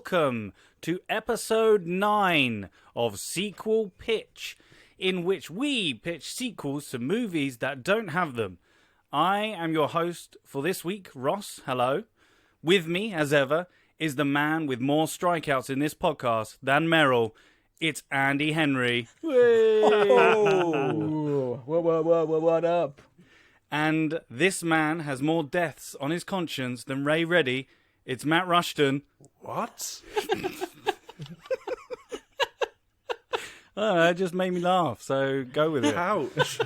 welcome to episode 9 of Sequel Pitch, in which we pitch sequels to movies that don't have them. I am your host for this week, Ross. Hello. With me, as ever, is the man with more strikeouts in this podcast than Merrill. It's Andy Henry. Oh. What up? And this man has more deaths on his conscience than Ray Reddy. It's Matt Rushton. What? Oh, it just made me laugh, so go with it. Ouch.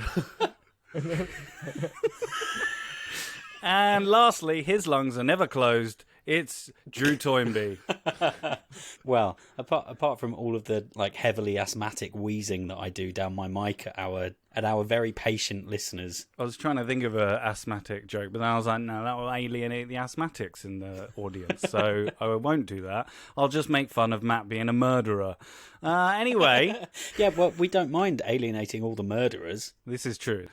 And lastly, his lungs are never closed. It's Drew Toynbee. Well, apart from all of the heavily asthmatic wheezing that I do down my mic at our very patient listeners. I was trying to think of an asthmatic joke, but then I was like, no, that will alienate the asthmatics in the audience, so I won't do that. I'll just make fun of Matt being a murderer. Anyway. Yeah, well, we don't mind alienating all the murderers. This is true.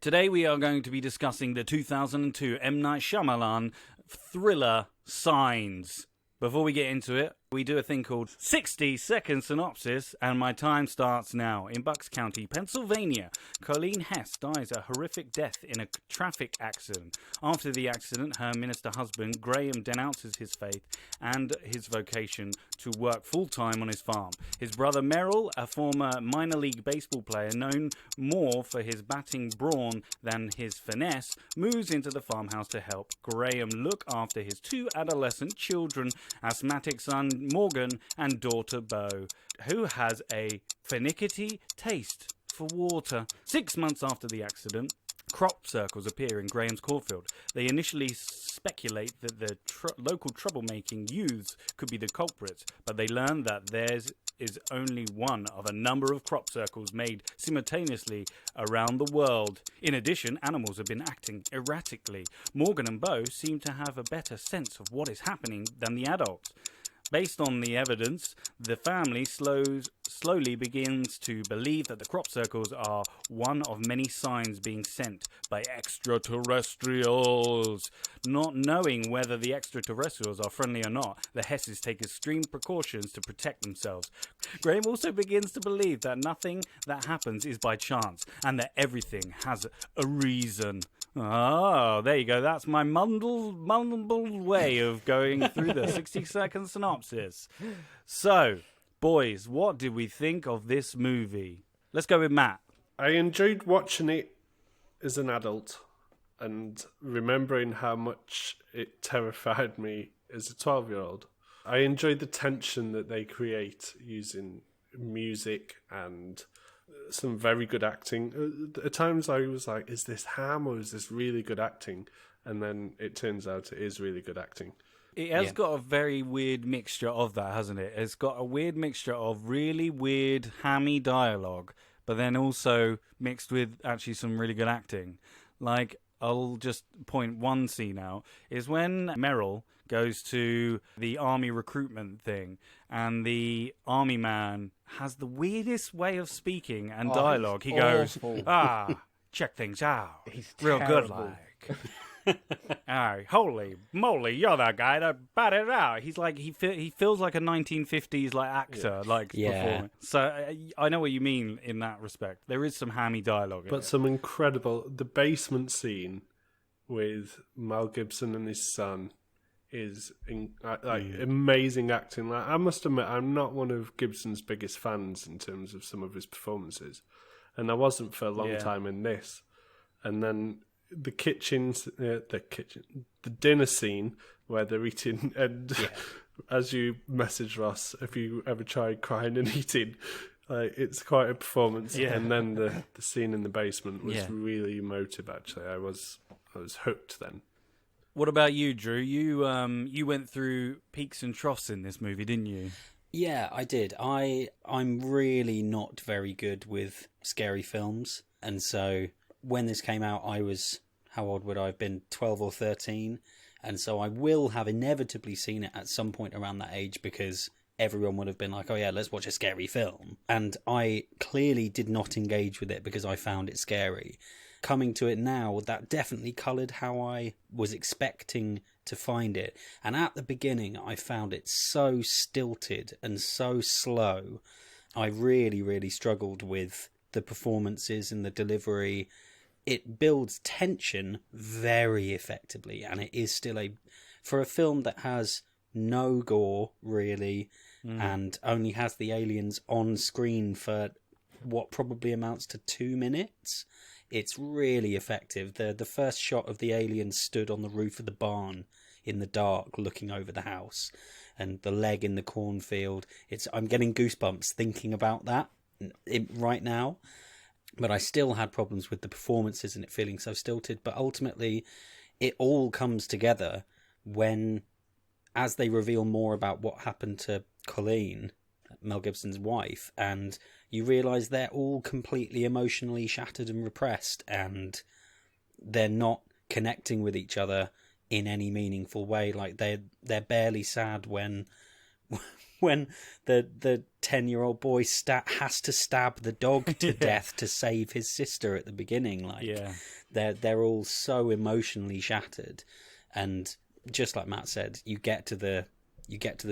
Today we are going to be discussing the 2002 M. Night Shyamalan thriller Signs. Before we get into it, we do a thing called 60-second synopsis, and my time starts now. In Bucks County, Pennsylvania, Colleen Hess dies a horrific death in a traffic accident. After the accident, her minister husband, Graham, denounces his faith and his vocation to work full-time on his farm. His brother Merrill, a former minor league baseball player known more for his batting brawn than his finesse, moves into the farmhouse to help Graham look after his two adolescent children, asthmatic son Morgan and daughter Bo, who has a finicky taste for water. 6 months after the accident, crop circles appear in Graham's cornfield. They initially speculate that the local troublemaking youths could be the culprits, but they learn that theirs is only one of a number of crop circles made simultaneously around the world. In addition, animals have been acting erratically. Morgan and Bo seem to have a better sense of what is happening than the adults. Based on the evidence, the family slowly begins to believe that the crop circles are one of many signs being sent by extraterrestrials. Not knowing whether the extraterrestrials are friendly or not, the Hesses take extreme precautions to protect themselves. Graham also begins to believe that nothing that happens is by chance, and that everything has a reason. Oh, there you go. That's my mumbled way of going through the 60-second synopsis. So, boys, what did we think of this movie? Let's go with Matt. I enjoyed watching it as an adult and remembering how much it terrified me as a 12-year-old. I enjoyed the tension that they create using music and some very good acting. At times I was like, is this ham or is this really good acting? And then it turns out it is really good acting. It has got a very weird mixture of that, hasn't it? It's got a weird mixture of really weird, hammy dialogue, but then also mixed with actually some really good acting. Like, I'll just point one scene out, is when Merrill goes to the army recruitment thing, and the army man has the weirdest way of speaking and dialogue. He goes, check things out. He's real terrible. good, like. Holy moly, you're that guy that batted it out. He's like, he feels like a 1950s actor, performing. So I know what you mean in that respect. There is some hammy dialogue in But it. some incredible... The basement scene with Mel Gibson and his son is amazing acting. I must admit, I'm not one of Gibson's biggest fans in terms of some of his performances, and I wasn't for a long time in this. And then the dinner scene where they're eating, and as you message Ross, if you ever tried crying and eating, it's quite a performance. Yeah. And then the scene in the basement was really emotive. Actually, I was hooked then. What about you, Drew? You went through peaks and troughs in this movie, didn't you? Yeah, I did. I'm really not very good with scary films, and so when this came out, I was, how old would I have been? 12 or 13, and so I will have inevitably seen it at some point around that age because everyone would have been like, oh yeah, let's watch a scary film. And I clearly did not engage with it because I found it scary. coming to it now, that definitely coloured how I was expecting to find it. And at the beginning, I found it so stilted and so slow. I really, really struggled with the performances and the delivery. It builds tension very effectively, and it is still for a film that has no gore, really, and only has the aliens on screen for what probably amounts to 2 minutes. It's really effective. The first shot of the aliens stood on the roof of the barn in the dark looking over the house, and the leg in the cornfield. I'm getting goosebumps thinking about that right now. But I still had problems with the performances and it feeling so stilted. But ultimately, it all comes together when, as they reveal more about what happened to Colleen, Mel Gibson's wife, and you realise they're all completely emotionally shattered and repressed, and they're not connecting with each other in any meaningful way. Like they're barely sad when the 10-year-old boy has to stab the dog to death to save his sister at the beginning. Like they're all so emotionally shattered, and just like Matt said, you get to the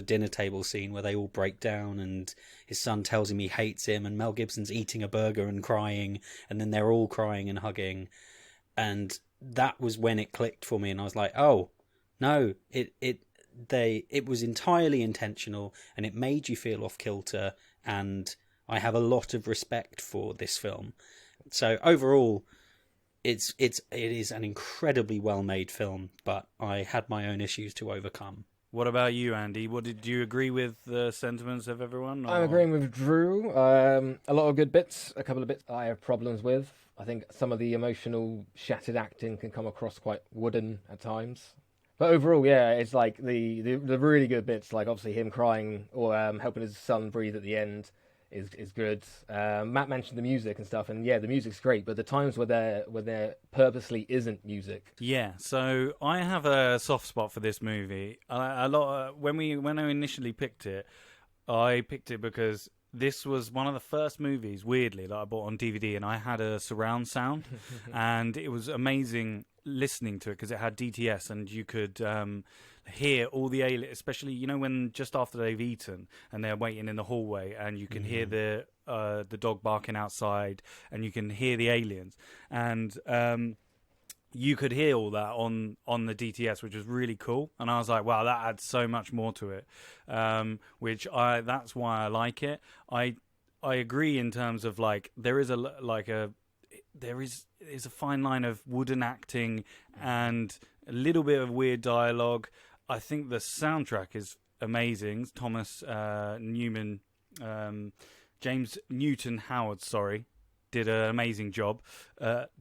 dinner table scene where they all break down, and his son tells him he hates him, and Mel Gibson's eating a burger and crying, and then they're all crying and hugging, and that was when it clicked for me, and I was like, oh no, it was entirely intentional, and it made you feel off kilter, and I have a lot of respect for this film. So overall, it is an incredibly well made film, but I had my own issues to overcome. What about you, Andy? Did you agree with the sentiments of everyone? Or? I'm agreeing with Drew. A lot of good bits, a couple of bits I have problems with. I think some of the emotional, shattered acting can come across quite wooden at times. But overall, yeah, it's like the really good bits, like obviously him crying or helping his son breathe at the end is good. Matt mentioned the music and stuff, and yeah, the music's great, but the times where there purposely isn't music. Yeah, so I have a soft spot for this movie. When I initially picked it, I picked it because this was one of the first movies, weirdly, that I bought on DVD, and I had a surround sound, and it was amazing listening to it because it had DTS, and you could hear all the aliens, especially when just after they've eaten and they're waiting in the hallway, and you can hear the dog barking outside, and you can hear the aliens, and you could hear all that on the DTS, which was really cool. And I was like, wow, that adds so much more to it, that's why I like it. I agree in terms of like there is a fine line of wooden acting and a little bit of weird dialogue. I think the soundtrack is amazing. Thomas Newman, James Newton Howard, did an amazing job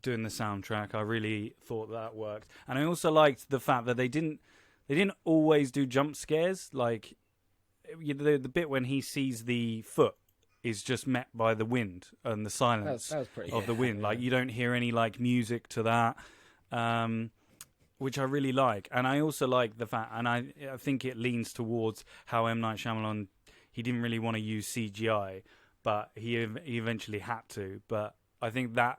doing the soundtrack. I really thought that worked, and I also liked the fact that they didn't always do jump scares. Like the bit when he sees the foot is just met by the wind and the silence that was pretty of the wind. Like you don't hear any like music to that, which I really like. And I also like the fact, and I think it leans towards how M. Night Shyamalan, he didn't really want to use CGI, but he eventually had to. But I think that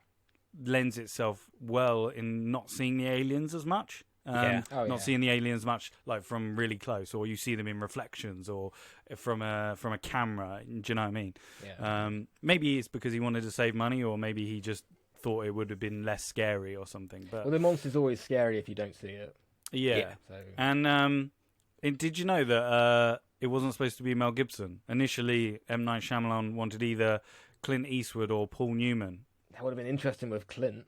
lends itself well in not seeing the aliens as much. Not seeing the aliens much, like from really close, or you see them in reflections, or from a camera. Do you know what I mean? Yeah. Maybe it's because he wanted to save money, or maybe he just thought it would have been less scary or something. But well, the monster's always scary if you don't see it. Yeah. So. And did you know that it wasn't supposed to be Mel Gibson? Initially, M. Night Shyamalan wanted either Clint Eastwood or Paul Newman. That would have been interesting with Clint.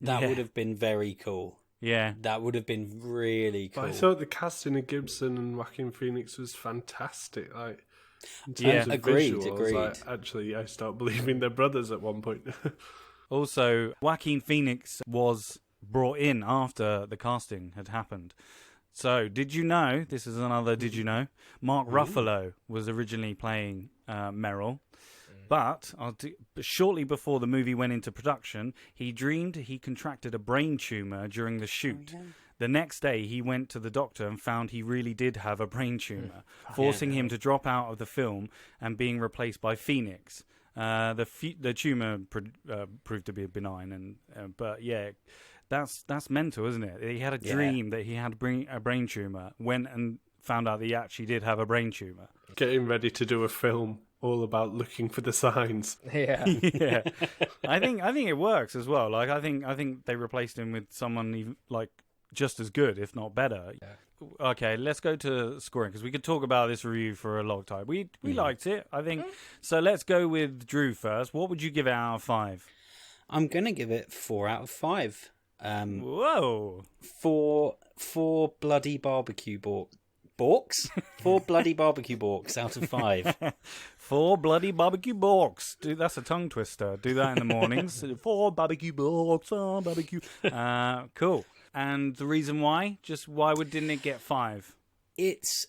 That would have been very cool. Yeah. That would have been really cool. But I thought the casting of Gibson and Joaquin Phoenix was fantastic. Like, in terms of agreed. Like, actually, I start believing they're brothers at one point. Also, Joaquin Phoenix was brought in after the casting had happened. So, did you know, this is another did you know, Mark Ruffalo was originally playing Merrill. But shortly before the movie went into production, he dreamed he contracted a brain tumour during the shoot. Oh, yeah. The next day, he went to the doctor and found he really did have a brain tumour, forcing him to drop out of the film and being replaced by Phoenix. The tumor proved to be benign, but yeah, that's mental, isn't it? He had a dream that he had a brain tumor, went and found out that he actually did have a brain tumor. Getting ready to do a film all about looking for the signs. Yeah. Yeah, I think it works as well. Like I think they replaced him with someone even, like just as good, if not better. Yeah. Okay, let's go to scoring because we could talk about this review for a long time. We liked it, I think. So let's go with Drew first. What would you give it out of 5? I'm going to give it 4 out of 5. Whoa! Four bloody barbecue borks? 4 bloody barbecue borks out of 5. 4 bloody barbecue borks. Dude, that's a tongue twister. Do that in the mornings. 4 barbecue borks. Oh, barbecue. Cool. And the reason why? Just why didn't it get 5? It's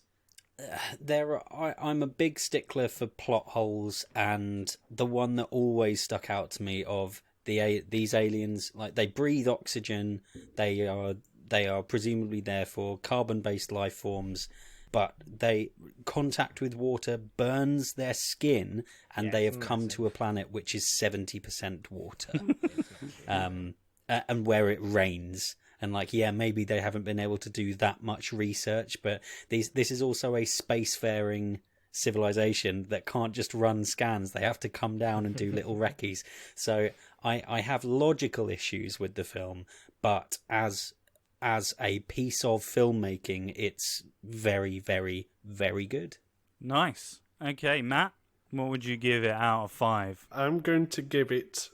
I'm a big stickler for plot holes, and the one that always stuck out to me of these aliens, like they breathe oxygen, they are presumably there for carbon-based life forms, but they contact with water burns their skin, and they have come to a planet which is 70% water, and where it rains. And maybe they haven't been able to do that much research, but this is also a spacefaring civilization that can't just run scans. They have to come down and do little recce's. So I have logical issues with the film, but as a piece of filmmaking, it's very, very, very good. Nice. Okay, Matt, what would you give it out of 5? I'm going to give it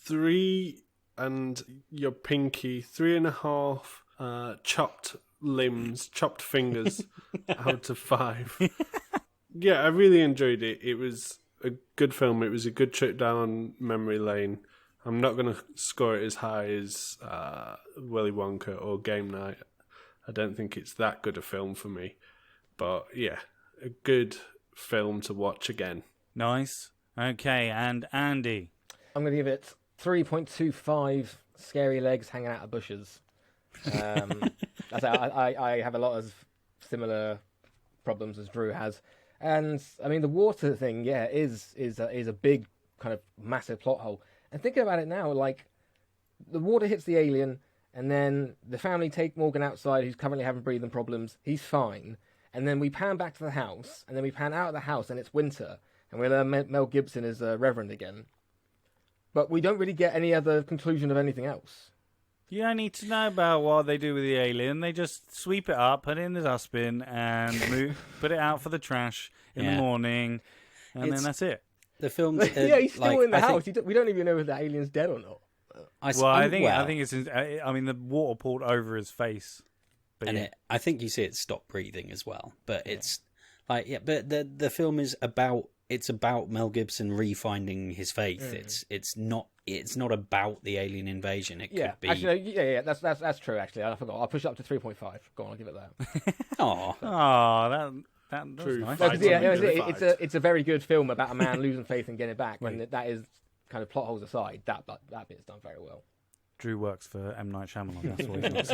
3 and your pinky, 3.5 chopped limbs, chopped fingers out of 5. Yeah, I really enjoyed it. It was a good film. It was a good trip down memory lane. I'm not going to score it as high as Willy Wonka or Game Night. I don't think it's that good a film for me. But yeah, a good film to watch again. Nice. Okay, and Andy? I'm going to give it 3.25 scary legs hanging out of bushes. I have a lot of similar problems as Drew has. And I mean, the water thing, is a big kind of massive plot hole. And thinking about it now, like the water hits the alien, and then the family take Morgan outside, who's currently having breathing problems. He's fine. And then we pan back to the house, and then we pan out of the house, and it's winter, and we learn Mel Gibson is a reverend again. But we don't really get any other conclusion of anything else. You don't need to know about what they do with the alien. They just sweep it up, put it in the dustbin, and put it out for the trash in the morning, and then that's it. The film's he's still in the house. We don't even know if the alien's dead or not. I think it's. I mean, the water poured over his face, but I think you see it stop breathing as well. But it's but the film is about. It's about Mel Gibson refinding his faith. It's not about the alien invasion. It could be. Actually, that's true. Actually, I forgot. I'll push it up to 3.5. Go on, I'll give it that. Oh, that's nice. It's a very good film about a man losing faith and getting it back. And that is kind of plot holes aside. That bit's done very well. Drew works for M. Night Shyamalan. That's what he's not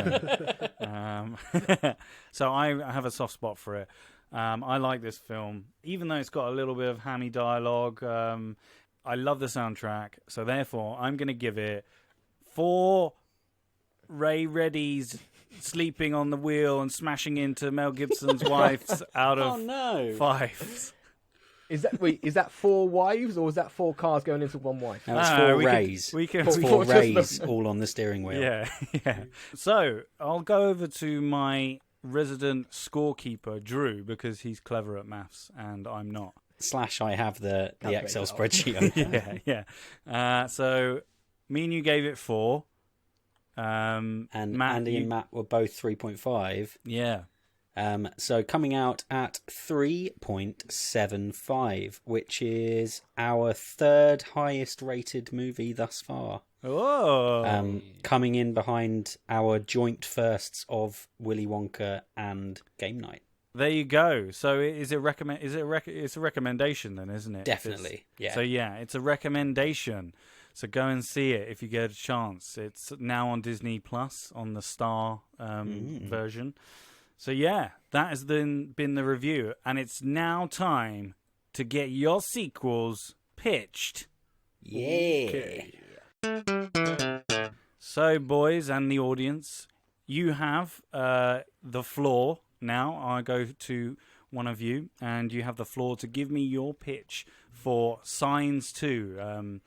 saying. So I have a soft spot for it. I like this film, even though it's got a little bit of hammy dialogue. I love the soundtrack, so therefore I'm going to give it 4 Ray Reddies sleeping on the wheel and smashing into Mel Gibson's wives out of 5. Is that 4 wives, or is that 4 cars going into one wife? No, it's 4 Rays. It's 4 Rays all on the steering wheel. Yeah. So I'll go over to my resident scorekeeper, Drew, because he's clever at maths and I'm not. / I have the Excel spreadsheet open. Yeah. So me and you gave it 4. And Matt, Andy and Matt were both 3.5. Yeah. So coming out at 3.75, which is our 3rd highest rated movie thus far. Oh. Coming in behind our joint firsts of Willy Wonka and Game Night. There you go. So it's a recommendation then, isn't it? Definitely. Yeah. So it's a recommendation. So go and see it if you get a chance. It's now on Disney Plus on the Star version. So that has been the review, and it's now time to get your sequels pitched. Yeah. Okay. So, boys and the audience, you have the floor now. I go to one of you, and you have the floor to give me your pitch for Signs 2.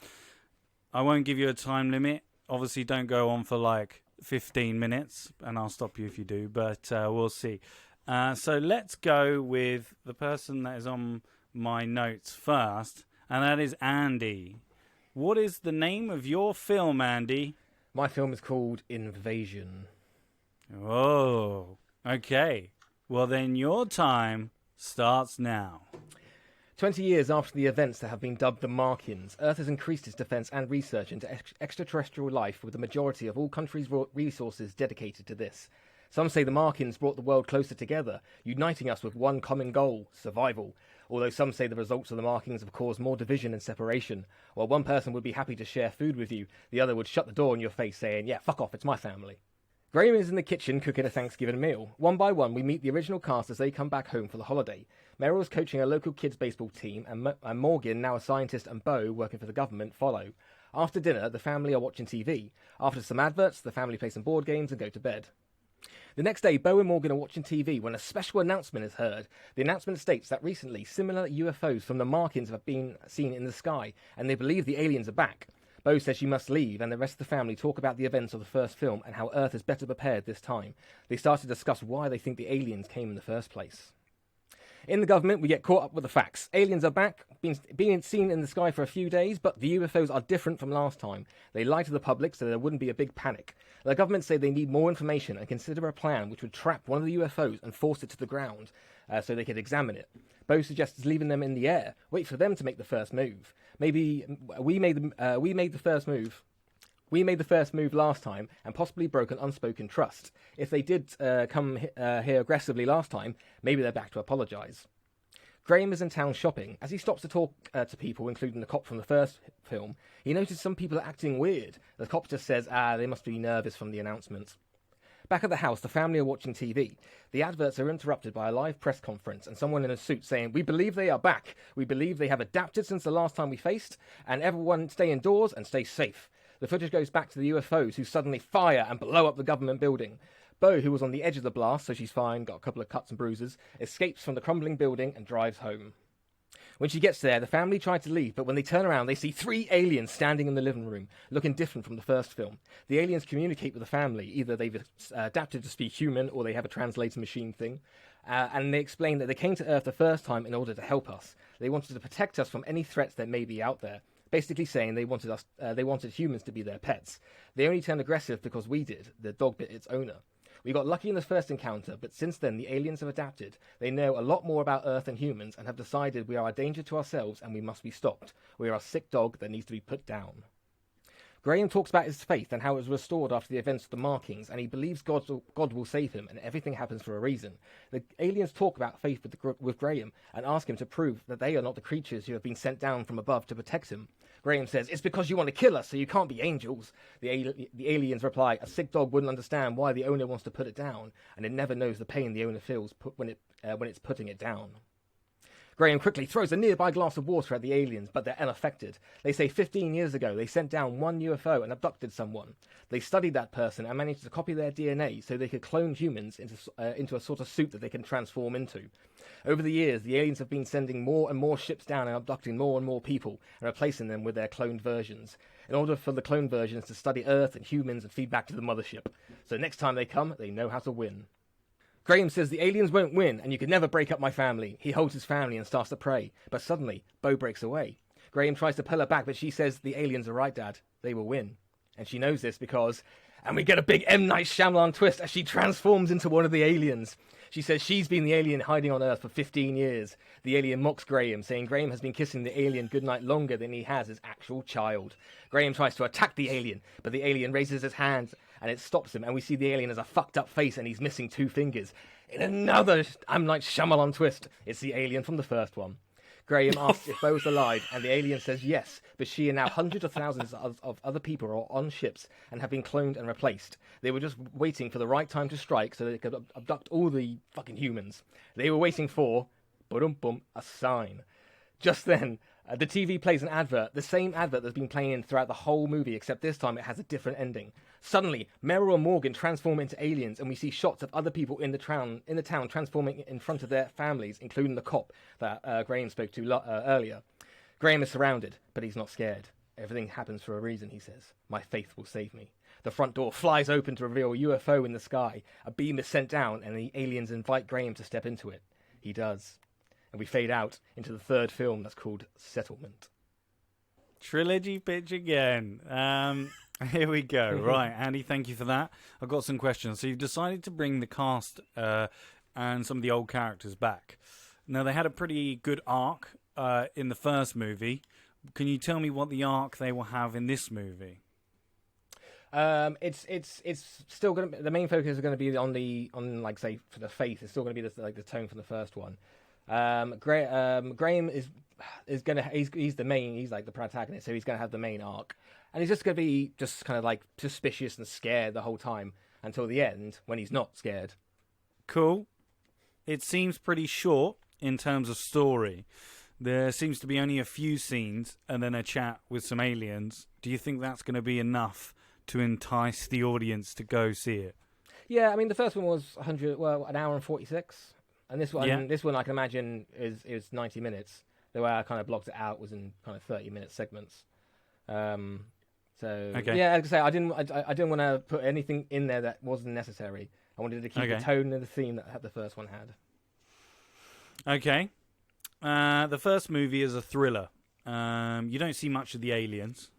I won't give you a time limit. Obviously, don't go on for like 15 minutes, and I'll stop you if you do, but we'll see. So let's go with the person that is on my notes first, and that is Andy. What is the name of your film, Andy? My film is called Invasion. Oh, okay. Well, then your time starts now. 20 years after the events that have been dubbed the Markians, Earth has increased its defense and research into extraterrestrial life, with the majority of all countries' resources dedicated to this. Some say the Markians brought the world closer together, uniting us with one common goal, survival. Although some say the results of the markings have caused more division and separation. While one person would be happy to share food with you, the other would shut the door in your face saying, "Yeah, fuck off, it's my family." Graham is in the kitchen cooking a Thanksgiving meal. One by one, we meet the original cast as they come back home for the holiday. Meryl is coaching a local kids' baseball team, and Morgan, now a scientist, and Bo, working for the government, follow. After dinner, the family are watching TV. After some adverts, the family play some board games and go to bed. The next day, Bo and Morgan are watching TV when a special announcement is heard. The announcement states that recently, similar UFOs from the Markians have been seen in the sky, and they believe the aliens are back. Bo says she must leave, and the rest of the family talk about the events of the first film and how Earth is better prepared this time. They start to discuss why they think the aliens came in the first place. In the government, we get caught up with the facts. Aliens are back, being seen in the sky for a few days, but the UFOs are different from last time. They lie to the public so there wouldn't be a big panic. The government say they need more information and consider a plan which would trap one of the UFOs and force it to the ground so they could examine it. Bo suggests leaving them in the air, wait for them to make the first move. Maybe we made the first move. We made the first move last time and possibly broke an unspoken trust. If they did come here aggressively last time, maybe they're back to apologise. Graham is in town shopping. As he stops to talk to people, including the cop from the first film, he notices some people are acting weird. The cop just says, they must be nervous from the announcement. Back at the house, the family are watching TV. The adverts are interrupted by a live press conference and someone in a suit saying, "We believe they are back. We believe they have adapted since the last time we faced, and everyone stay indoors and stay safe." The footage goes back to the UFOs, who suddenly fire and blow up the government building. Bo, who was on the edge of the blast, so she's fine, got a couple of cuts and bruises, escapes from the crumbling building and drives home. When she gets there, the family try to leave, but when they turn around, they see 3 aliens standing in the living room, looking different from the first film. The aliens communicate with the family. Either they've adapted to speak human, or they have a translator machine thing. And they explain that they came to Earth the first time in order to help us. They wanted to protect us from any threats that may be out there. Basically saying they wanted humans to be their pets. They only turned aggressive because we did. The dog bit its owner. We got lucky in the first encounter, but since then the aliens have adapted. They know a lot more about Earth and humans and have decided we are a danger to ourselves and we must be stopped. We are a sick dog that needs to be put down. Graham talks about his faith and how it was restored after the events of the markings, and he believes God will save him and everything happens for a reason. The aliens talk about faith with Graham and ask him to prove that they are not the creatures who have been sent down from above to protect him. Graham says, "It's because you want to kill us, so you can't be angels." The aliens reply, "A sick dog wouldn't understand why the owner wants to put it down, and it never knows the pain the owner feels when it's putting it down." Graham quickly throws a nearby glass of water at the aliens, but they're unaffected. They say 15 years ago they sent down one UFO and abducted someone. They studied that person and managed to copy their DNA so they could clone humans into a sort of suit that they can transform into. Over the years, the aliens have been sending more and more ships down and abducting more and more people and replacing them with their cloned versions, in order for the cloned versions to study Earth and humans and feed back to the mothership. So next time they come, they know how to win. Graham says the aliens won't win, and you can never break up my family. He holds his family and starts to pray, but suddenly, Bo breaks away. Graham tries to pull her back, but she says the aliens are right, Dad. They will win. And she knows this because... And we get a big M. Night Shyamalan twist as she transforms into one of the aliens. She says she's been the alien hiding on Earth for 15 years. The alien mocks Graham, saying Graham has been kissing the alien goodnight longer than he has his actual child. Graham tries to attack the alien, but the alien raises his hands and it stops him, and we see the alien has a fucked up face and he's missing 2 fingers. In another M. Night Shyamalan twist, it's the alien from the first one. Graham asks if Bo's alive, and the alien says yes, but she and now hundreds of thousands of other people are on ships and have been cloned and replaced. They were just waiting for the right time to strike so they could abduct all the fucking humans. They were waiting for, a sign. Just then, The TV plays an advert, the same advert that's been playing throughout the whole movie, except this time it has a different ending. Suddenly, Meryl and Morgan transform into aliens, and we see shots of other people in the town transforming in front of their families, including the cop that Graham spoke to earlier. Graham is surrounded, but he's not scared. Everything happens for a reason, he says. My faith will save me. The front door flies open to reveal a UFO in the sky. A beam is sent down, and the aliens invite Graham to step into it. He does. And we fade out into the third film that's called Settlement. Trilogy pitch again. Here we go. Right, Andy, thank you for that. I've got some questions. So you've decided to bring the cast and some of the old characters back. Now, they had a pretty good arc in the first movie. Can you tell me what the arc they will have in this movie? It's still going to, the main focus is going to be on like say for the faith. It's still going to be the tone from the first one. Graham is gonna he's the main, he's like the protagonist, so he's gonna have the main arc, and he's just gonna be just kind of like suspicious and scared the whole time until the end when he's not scared. Cool. It seems pretty short in terms of story. There seems to be only a few scenes and then a chat with some aliens. Do you think that's going to be enough to entice the audience to go see it? Yeah, I mean the first one was an hour and 46. And this one I can imagine is 90 minutes. The way I kind of blocked it out was in kind of 30-minute segments. Okay. Yeah, as I say, I didn't want to put anything in there that wasn't necessary. I wanted to keep the tone and the theme that the first one had. Okay. The first movie is a thriller. You don't see much of the aliens,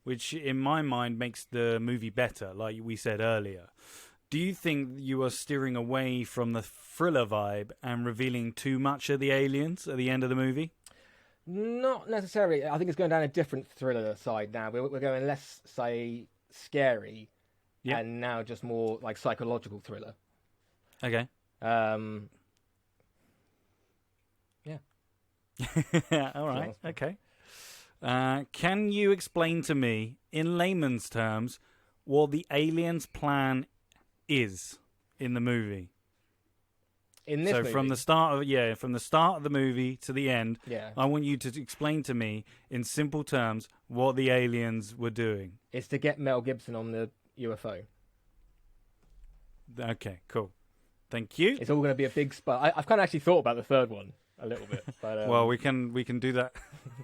which in my mind makes the movie better, like we said earlier. Do you think you are steering away from the thriller vibe and revealing too much of the aliens at the end of the movie? Not necessarily. I think it's going down a different thriller side now. We're going less, say, scary, and now just more like psychological thriller. Okay. Yeah. All right. Okay. Can you explain to me, in layman's terms, what the aliens' plan is in the movie? In this movie? from the start of the movie to the end, I want you to explain to me in simple terms what the aliens were doing. It's to get Mel Gibson on the UFO. Okay, cool. Thank you. It's all going to be a big spot. I've kind of actually thought about the third one a little bit. But, well, we can do that.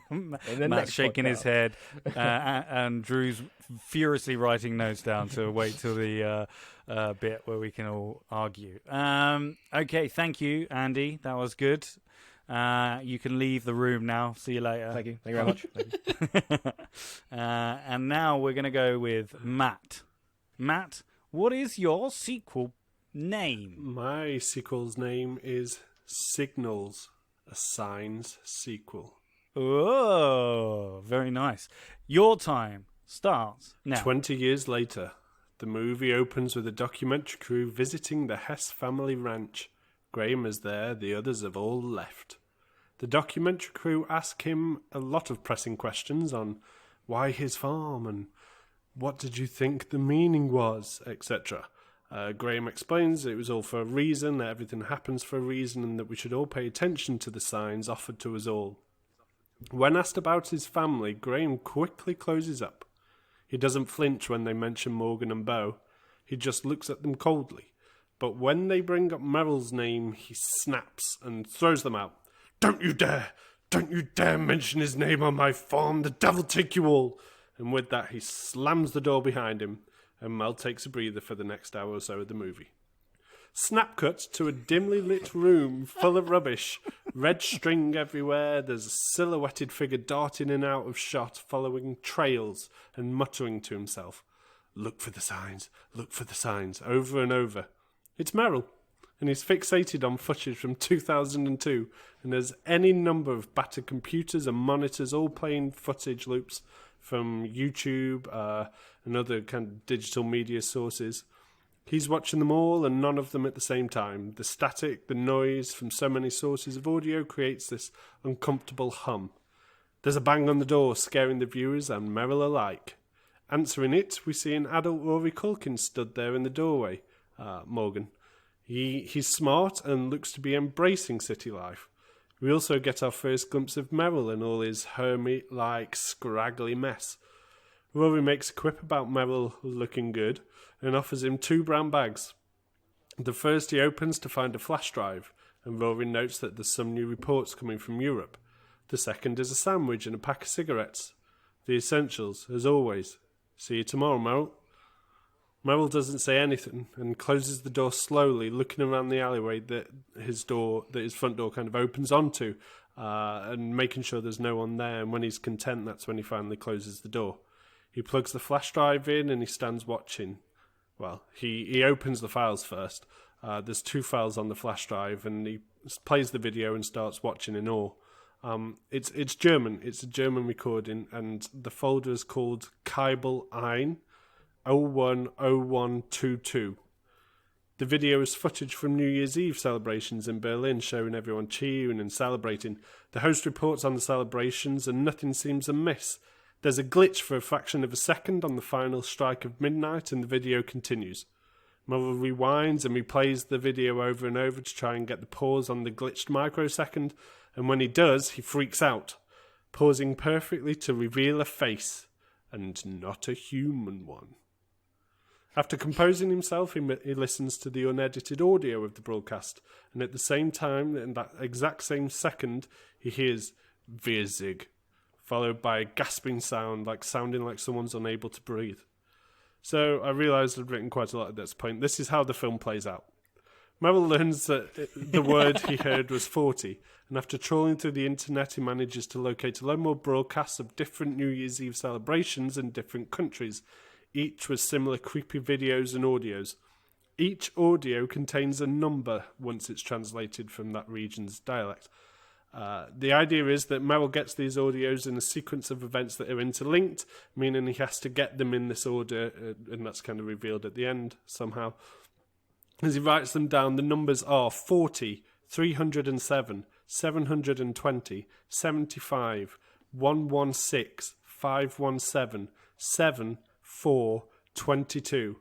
Matt's shaking his head, and Drew's furiously writing notes down to wait till the bit where we can all argue. Okay, thank you, Andy. That was good. You can leave the room now. See you later. Thank you. Thank you very much. Thank you. And now we're going to go with Matt. Matt, what is your sequel name? My sequel's name is Signals, a Signs sequel. Oh, very nice. Your time starts now. 20 years later, the movie opens with a documentary crew visiting the Hess family ranch. Graham is there, the others have all left. The documentary crew ask him a lot of pressing questions on why his farm and what did you think the meaning was, etc. Graham explains it was all for a reason, that everything happens for a reason, and that we should all pay attention to the signs offered to us all. When asked about his family, Graham quickly closes up. He doesn't flinch when they mention Morgan and Beau. He just looks at them coldly. But when they bring up Meryl's name, he snaps and throws them out. Don't you dare! Don't you dare mention his name on my farm! The devil take you all! And with that, he slams the door behind him, and Mel takes a breather for the next hour or so of the movie. Snap cut to a dimly lit room full of rubbish. Red string everywhere. There's a silhouetted figure darting in and out of shot, following trails and muttering to himself. Look for the signs, over and over. It's Meryl, and he's fixated on footage from 2002, and there's any number of battered computers and monitors all playing footage loops from YouTube and other kind of digital media sources. He's watching them all and none of them at the same time. The static, the noise from so many sources of audio creates this uncomfortable hum. There's a bang on the door, scaring the viewers and Meryl alike. Answering it, we see an adult Rory Culkin stood there in the doorway. Morgan. He's smart and looks to be embracing city life. We also get our first glimpse of Merrill in all his hermit-like, scraggly mess. Rory makes a quip about Merrill looking good and offers him 2 brown bags. The first he opens to find a flash drive, and Rory notes that there's some new reports coming from Europe. The second is a sandwich and a pack of cigarettes. The essentials, as always. See you tomorrow, Merrill. Merrill doesn't say anything and closes the door slowly, looking around the alleyway that his front door kind of opens onto, and making sure there's no one there. And when he's content, that's when he finally closes the door. He plugs the flash drive in and he stands watching. Well, he opens the files first. There's 2 files on the flash drive, and he plays the video and starts watching in awe. It's German. It's a German recording, and the folder is called Kabel ein 010122. The video is footage from New Year's Eve celebrations in Berlin, showing everyone cheering and celebrating. The host reports on the celebrations, and nothing seems amiss. There's a glitch for a fraction of a second on the final strike of midnight, and the video continues. Merrill rewinds and replays the video over and over to try and get the pause on the glitched microsecond, and when he does, he freaks out, pausing perfectly to reveal a face, and not a human one. After composing himself, he listens to the unedited audio of the broadcast, and at the same time, in that exact same second, he hears "Wir Sig," followed by a gasping sound, sounding like someone's unable to breathe. So I realised I'd written quite a lot at this point. This is how the film plays out. Merrill learns that the word he heard was 40, and after trawling through the internet, he manages to locate a lot more broadcasts of different New Year's Eve celebrations in different countries, each with similar creepy videos and audios. Each audio contains a number once it's translated from that region's dialect. The idea is that Merrill gets these audios in a sequence of events that are interlinked, meaning he has to get them in this order, and that's kind of revealed at the end somehow. As he writes them down, the numbers are 40, 307, 720, 75, 116, 517, 7, 4, 22.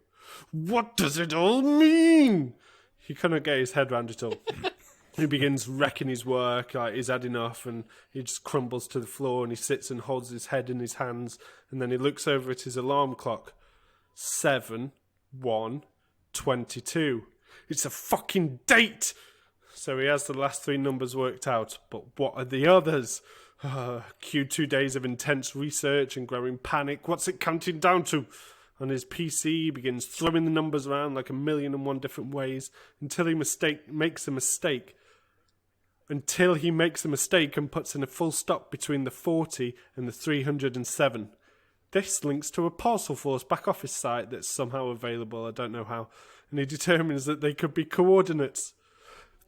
What does it all mean? He cannot get his head around it all. He begins wrecking his work, he's had enough, and he just crumbles to the floor, and he sits and holds his head in his hands, and then he looks over at his alarm clock. 7, 1, 22. It's a fucking date! So he has the last 3 numbers worked out, but what are the others? Cue 2 days of intense research and growing panic. What's it counting down to? On his PC, he begins throwing the numbers around like 1,000,001 different ways until he makes a mistake. Until he makes a mistake and puts in a full stop between the 40 and the 307. This links to a Parcel Force back office site that's somehow available, I don't know how, and he determines that they could be coordinates.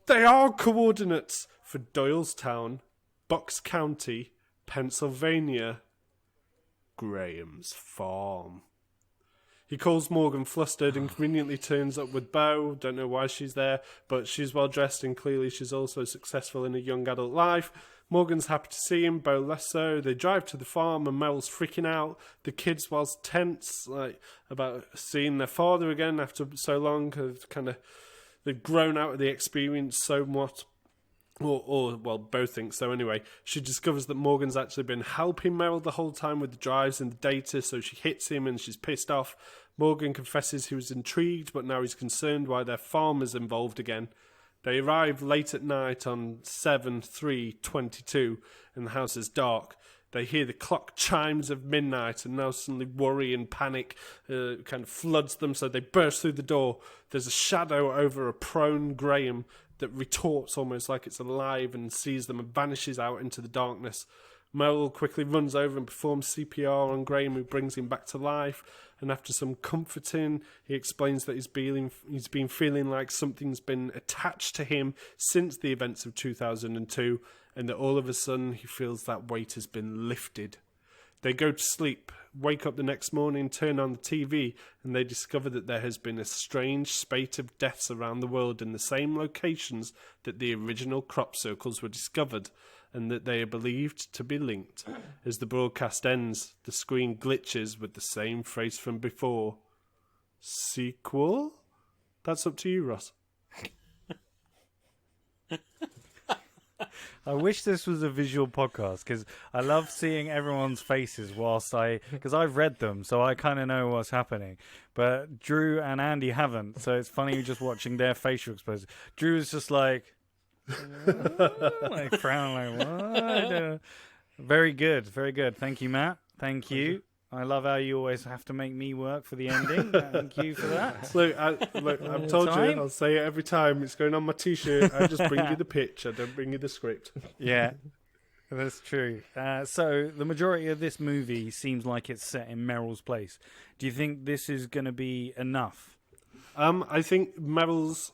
They are coordinates for Doylestown, Bucks County, Pennsylvania, Graham's farm. He calls Morgan flustered and conveniently turns up with Beau. Don't know why she's there, but she's well dressed and clearly she's also successful in a young adult life. Morgan's happy to see him, Beau less so. They drive to the farm and Merrill's freaking out. The kids, whilst tense, about seeing their father again after so long, they've grown out of the experience somewhat. Or Beau thinks so anyway. She discovers that Morgan's actually been helping Merrill the whole time with the drives and the data, so she hits him and she's pissed off. Morgan confesses he was intrigued, but now he's concerned why their farm is involved again. They arrive late at night on 7/3/22, and the house is dark. They hear the clock chimes of midnight, and now suddenly worry and panic kind of floods them, so they burst through the door. There's a shadow over a prone Graham that retorts almost like it's alive and sees them and vanishes out into the darkness. Merrill quickly runs over and performs CPR on Graham, who brings him back to life, and after some comforting, he explains that he's been feeling like something's been attached to him since the events of 2002, and that all of a sudden he feels that weight has been lifted. They go to sleep, wake up the next morning, turn on the TV, and they discover that there has been a strange spate of deaths around the world in the same locations that the original crop circles were discovered, and that they are believed to be linked. As the broadcast ends, the screen glitches with the same phrase from before. Sequel? That's up to you, Ross. I wish this was a visual podcast because I love seeing everyone's faces because I've read them, so I kind of know what's happening. But Drew and Andy haven't, so it's funny just watching their facial expressions. Drew is just like frowning, like what? Very good, very good. Thank you, Matt. Thank you. I love how you always have to make me work for the ending. Thank you for that. Look, I've told you, I'll say it every time. It's going on my T-shirt. I just bring you the pitch. I don't bring you the script. Yeah, that's true. So the majority of this movie seems like it's set in Meryl's place. Do you think this is going to be enough? I think Meryl's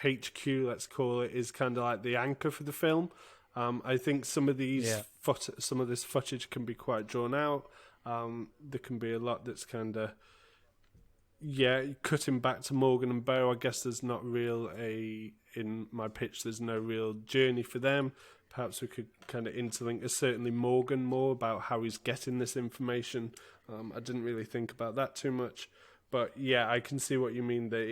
HQ, let's call it, is kind of like the anchor for the film. I think some of these some of this footage can be quite drawn out. There can be a lot that's kind of cutting back to Morgan and Beau. I guess there's not in my pitch there's no real journey for them. Perhaps we could kind of interlink certainly Morgan more about how he's getting this information. I didn't really think about that too much, but yeah, I can see what you mean, that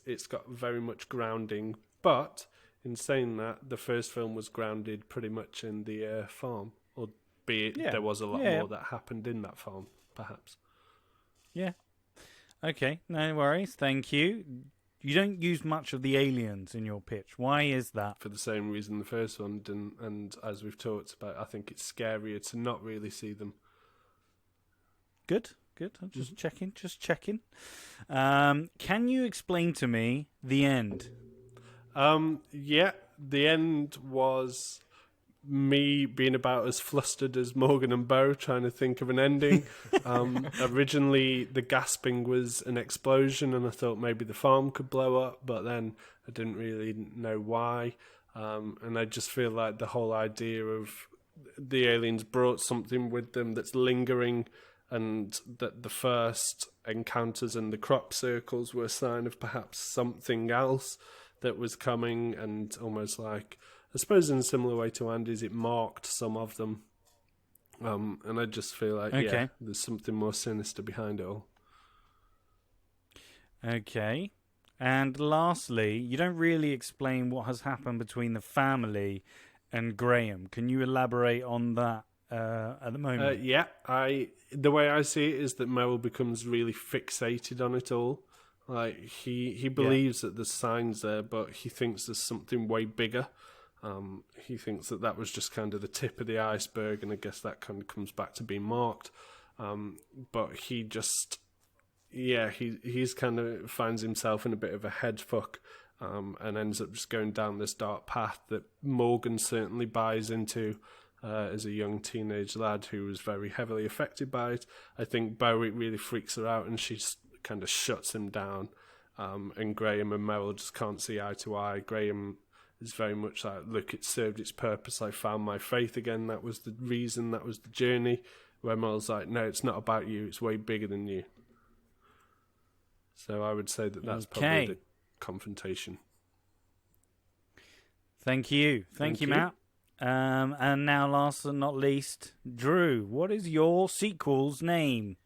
it's got very much grounding, but in saying that, the first film was grounded pretty much in the farm, albeit there was a lot more that happened in that farm, perhaps. Yeah. Okay, no worries. Thank you. You don't use much of the aliens in your pitch. Why is that? For the same reason the first one didn't, and as we've talked about, I think it's scarier to not really see them. Good. I'm just checking. Can you explain to me the end? The end was me being about as flustered as Morgan and Beau trying to think of an ending. Originally, the gasping was an explosion, and I thought maybe the farm could blow up, but then I didn't really know why. And I just feel like the whole idea of the aliens brought something with them that's lingering, and that the first encounters in the crop circles were a sign of perhaps something else that was coming, and almost like, I suppose in a similar way to Andy's, it marked some of them. And I just feel like, there's something more sinister behind it all. Okay. And lastly, you don't really explain what has happened between the family and Graham. Can you elaborate on that at the moment? The way I see it is that Meryl becomes really fixated on it all. Like, he believes that there's signs there, but he thinks there's something way bigger. He thinks that was just kind of the tip of the iceberg, and I guess that kind of comes back to being marked. But he just, he's kind of finds himself in a bit of a head fuck, and ends up just going down this dark path that Morgan certainly buys into as a young teenage lad who was very heavily affected by it. I think Bowie really freaks her out, and she kind of shuts him down. And Graham and Meryl just can't see eye to eye. Graham is very much like, look, it served its purpose. I found my faith again. That was the reason. That was the journey. Where Meryl's like, no, it's not about you. It's way bigger than you. So I would say that's probably the confrontation. Thank you. Thank you, Matt. And now, last but not least, Drew, what is your sequel's name?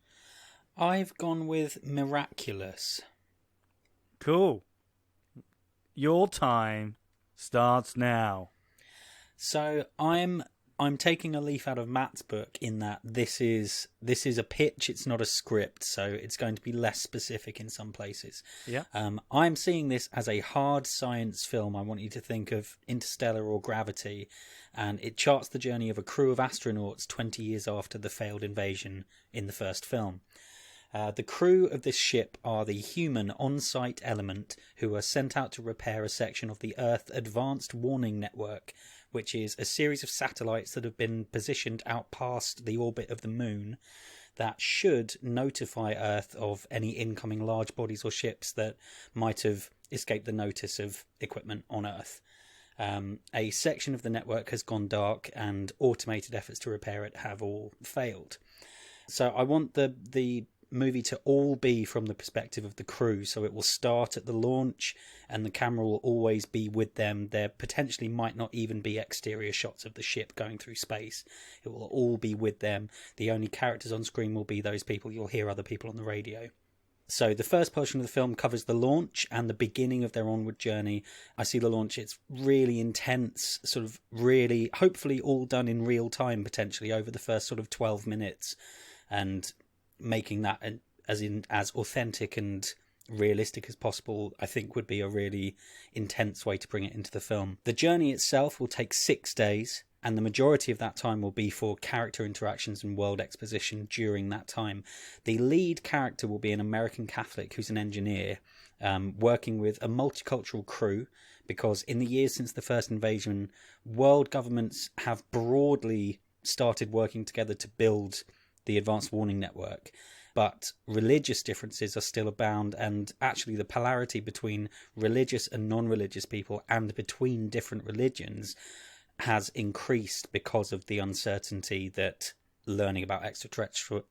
I've gone with Miraculous. Cool. Your time starts now. So I'm taking a leaf out of Matt's book in that this is a pitch, it's not a script, so it's going to be less specific in some places. Yeah. I'm seeing this as a hard science film. I want you to think of Interstellar or Gravity, and it charts the journey of a crew of astronauts 20 years after the failed invasion in the first film. The crew of this ship are the human on-site element who are sent out to repair a section of the Earth Advanced Warning Network, which is a series of satellites that have been positioned out past the orbit of the Moon that should notify Earth of any incoming large bodies or ships that might have escaped the notice of equipment on Earth. A section of the network has gone dark, and automated efforts to repair it have all failed. So I want the movie to all be from the perspective of the crew, so it will start at the launch and the camera will always be with them. There potentially might not even be exterior shots of the ship going through space. It will all be with them. The only characters on screen will be those people. You'll hear other people on the radio. So the first portion of the film covers the launch and the beginning of their onward journey. I see the launch, it's really intense, sort of really, hopefully all done in real time, potentially over the first sort of 12 minutes, and making that as authentic and realistic as possible, I think would be a really intense way to bring it into the film. The journey itself will take 6 days, and the majority of that time will be for character interactions and world exposition during that time. The lead character will be an American Catholic who's an engineer, working with a multicultural crew, because in the years since the first invasion, world governments have broadly started working together to build the Advanced Warning Network. But religious differences are still abound, and actually the polarity between religious and non-religious people and between different religions has increased because of the uncertainty that learning about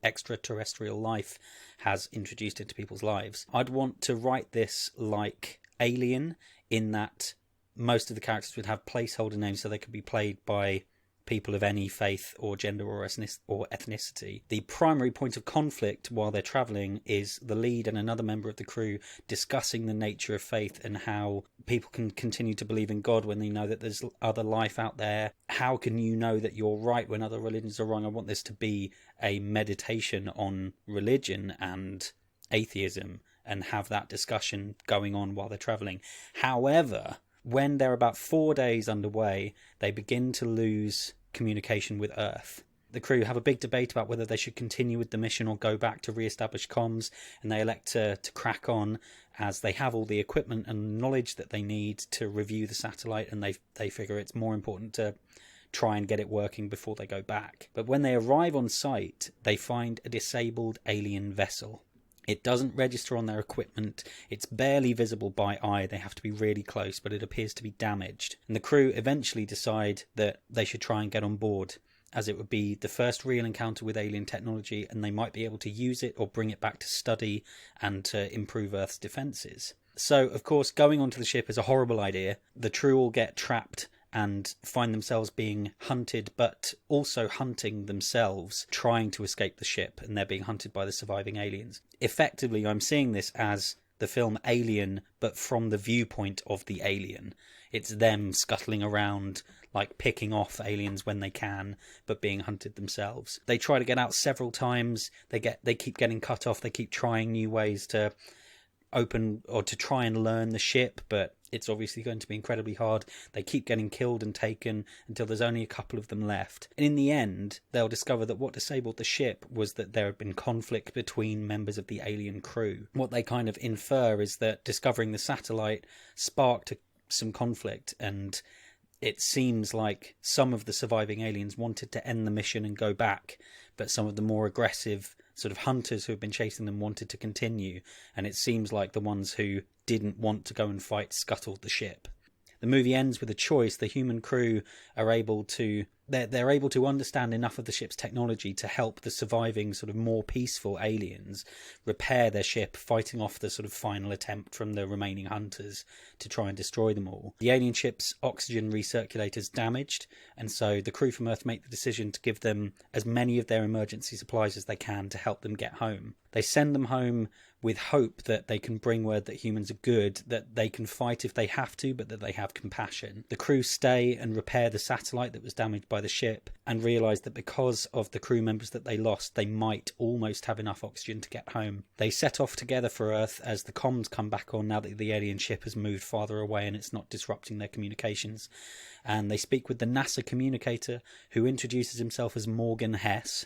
extraterrestrial life has introduced into people's lives. I'd want to write this like Alien, in that most of the characters would have placeholder names so they could be played by people of any faith or gender or ethnicity. The primary point of conflict while they're travelling is the lead and another member of the crew discussing the nature of faith and how people can continue to believe in God when they know that there's other life out there. How can you know that you're right when other religions are wrong? I want this to be a meditation on religion and atheism, and have that discussion going on while they're travelling. However, when they're about 4 days underway, they begin to lose communication with Earth. The crew have a big debate about whether they should continue with the mission or go back to re-establish comms, and they elect to crack on, as they have all the equipment and knowledge that they need to review the satellite, and they figure it's more important to try and get it working before they go back. But when they arrive on site, they find a disabled alien vessel. It doesn't register on their equipment, it's barely visible by eye, they have to be really close, but it appears to be damaged. And the crew eventually decide that they should try and get on board, as it would be the first real encounter with alien technology, and they might be able to use it or bring it back to study and to improve Earth's defences. So, of course, going onto the ship is a horrible idea. The crew all get trapped and find themselves being hunted, but also hunting themselves, trying to escape the ship, and they're being hunted by the surviving aliens. Effectively, I'm seeing this as the film Alien, but from the viewpoint of the alien. It's them scuttling around, like picking off aliens when they can, but being hunted themselves. They try to get out several times, they keep getting cut off, they keep trying new ways to open or to try and learn the ship, but it's obviously going to be incredibly hard. They keep getting killed and taken until there's only a couple of them left. And in the end, they'll discover that what disabled the ship was that there had been conflict between members of the alien crew. What they kind of infer is that discovering the satellite sparked some conflict, and it seems like some of the surviving aliens wanted to end the mission and go back, but some of the more aggressive sort of hunters who have been chasing them wanted to continue, and it seems like the ones who didn't want to go and fight scuttled the ship. The movie ends with a choice. The human crew are able to they're able to understand enough of the ship's technology to help the surviving sort of more peaceful aliens repair their ship, fighting off the sort of final attempt from the remaining hunters to try and destroy them all. The alien ship's oxygen recirculator's damaged, and so the crew from Earth make the decision to give them as many of their emergency supplies as they can to help them get home. They send them home with hope that they can bring word that humans are good, that they can fight if they have to, but that they have compassion. The crew stay and repair the satellite that was damaged by the ship, and realise that because of the crew members that they lost, they might almost have enough oxygen to get home. They set off together for Earth as the comms come back on now that the alien ship has moved farther away and it's not disrupting their communications. And they speak with the NASA communicator, who introduces himself as Morgan Hess,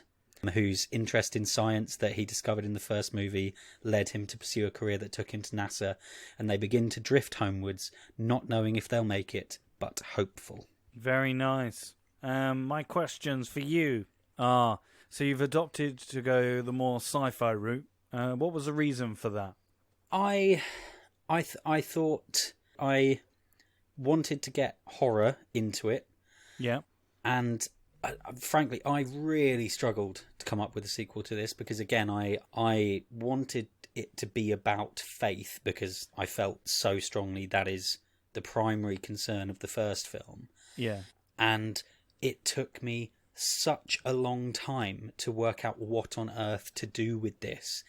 whose interest in science that he discovered in the first movie led him to pursue a career that took him to NASA, and they begin to drift homewards, not knowing if they'll make it, but hopeful. Very nice. My questions for you are, so you've adopted to go the more sci-fi route. What was the reason for that? I thought I wanted to get horror into it. Yeah. And frankly, I really struggled to come up with a sequel to this because, again, I wanted it to be about faith because I felt so strongly that is the primary concern of the first film. Yeah. And it took me such a long time to work out what on earth to do with this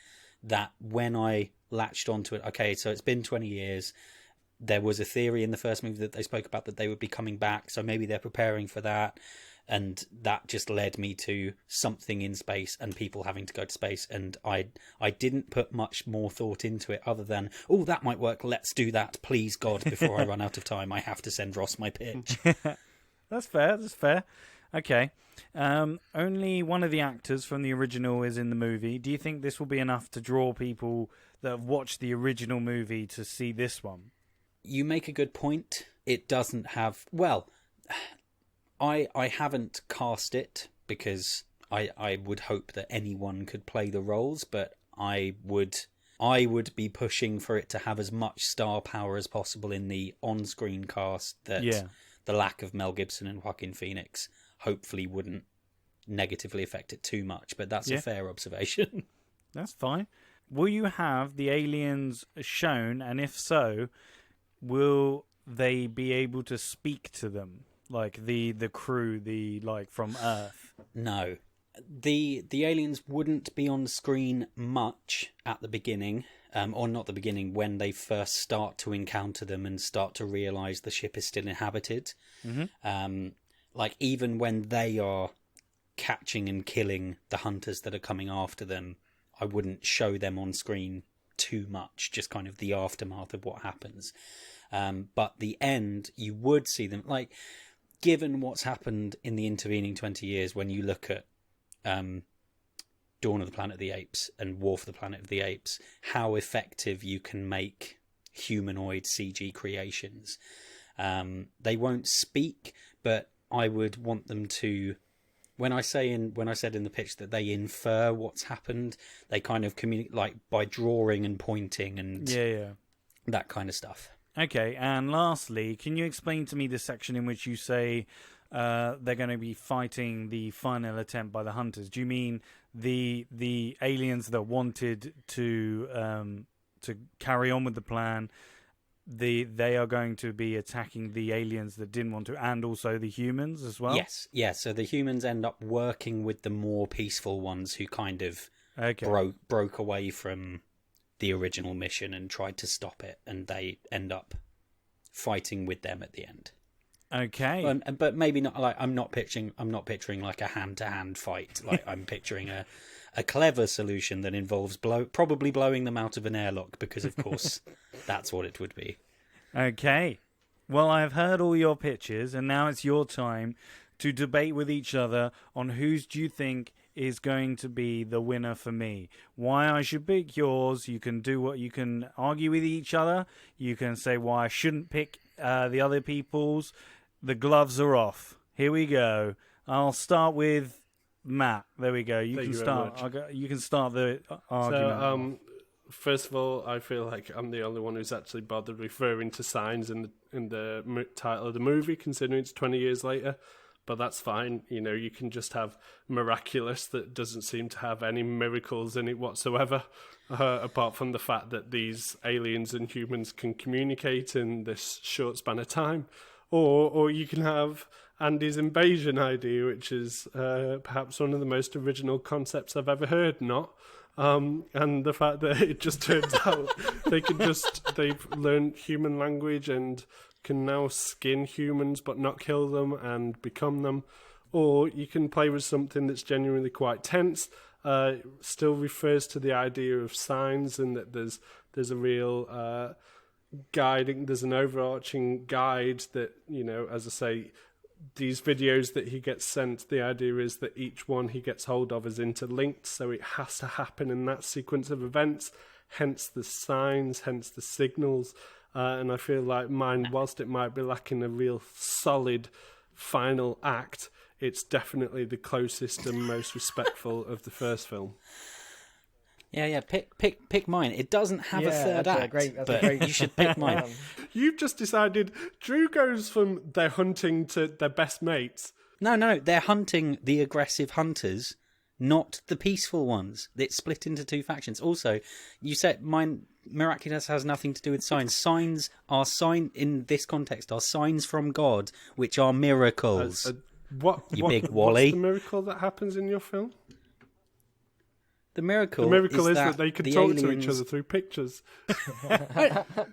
that when I latched onto it, okay, so it's been 20 years. There was a theory in the first movie that they spoke about that they would be coming back, so maybe they're preparing for that. And that just led me to something in space and people having to go to space. And I didn't put much more thought into it other than, oh, that might work. Let's do that. Please, God, before I run out of time, I have to send Ross my pitch. That's fair. That's fair. Okay. Only one of the actors from the original is in the movie. Do you think this will be enough to draw people that have watched the original movie to see this one? You make a good point. It doesn't have... Well... I haven't cast it because I would hope that anyone could play the roles, but I would be pushing for it to have as much star power as possible in the on-screen cast that the lack of Mel Gibson and Joaquin Phoenix hopefully wouldn't negatively affect it too much, but that's a fair observation. That's fine. Will you have the aliens shown, and if so, will they be able to speak to them? Like the crew, from Earth. No, the aliens wouldn't be on screen much at the beginning, or not the beginning, when they first start to encounter them and start to realise the ship is still inhabited. Mm-hmm. Even when they are catching and killing the hunters that are coming after them, I wouldn't show them on screen too much. Just kind of the aftermath of what happens. But the end, you would see them given what's happened in the intervening 20 years, when you look at Dawn of the Planet of the Apes and War for the Planet of the Apes, how effective you can make humanoid CG creations. They won't speak, but I would want them to... When I said in the pitch that they infer what's happened, they kind of communicate by drawing and pointing and that kind of stuff. Okay, and lastly, can you explain to me the section in which you say they're going to be fighting the final attempt by the hunters? Do you mean the aliens that wanted to carry on with the plan? They are going to be attacking the aliens that didn't want to, and also the humans as well? Yes, yeah. So the humans end up working with the more peaceful ones who kind of broke away from the original mission and tried to stop it, and they end up fighting with them at the end. Okay, but maybe not. I'm not picturing like a hand-to-hand fight. I'm picturing a clever solution that involves probably blowing them out of an airlock, because of course that's what it would be. Okay, well, I've heard all your pitches, and now it's your time to debate with each other on whose do you think is going to be the winner for me. Why I should pick yours. You can argue with each other. You can say why I shouldn't pick the other people's. The gloves are off. Here we go. I'll start with Matt. There we go. You can start the argument. So, first of all, I feel like I'm the only one who's actually bothered referring to signs in the title of the movie, considering it's 20 years later. But that's fine. You can just have miraculous that doesn't seem to have any miracles in it whatsoever, apart from the fact that these aliens and humans can communicate in this short span of time. Or you can have Andy's invasion idea, which is perhaps one of the most original concepts I've ever heard, and the fact that it just turns out they've learned human language and can now skin humans but not kill them and become them. Or you can play with something that's genuinely quite tense, still refers to the idea of signs, and that there's a real guiding, there's an overarching guide that, as I say, these videos that he gets sent, the idea is that each one he gets hold of is interlinked, so it has to happen in that sequence of events, hence the signs, hence the signals. And I feel like mine, whilst it might be lacking a real solid final act, it's definitely the closest and most respectful of the first film. Yeah. Pick mine. It doesn't have a third act, but you should pick mine. You've just decided Drew goes from they're hunting to their best mates. No. They're hunting the aggressive hunters, not the peaceful ones. It's split into two factions. Also, you said mine. Miraculous has nothing to do with signs. Signs are in this context are signs from God, which are miracles. What big Wally. What's the miracle that happens in your film? The miracle. The miracle is that they the can talk to each aliens- other through pictures.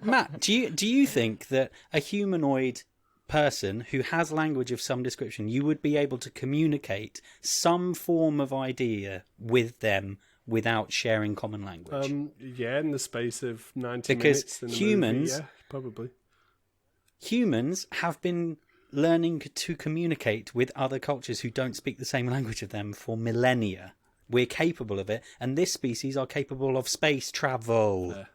Matt, do you think that a humanoid person who has language of some description, you would be able to communicate some form of idea with them without sharing common language? Yeah, in the space of 90 Because minutes. In the humans- movie, yeah, probably. Humans have been learning to communicate with other cultures who don't speak the same language of them for millennia. We're capable of it, and this species are capable of space travel.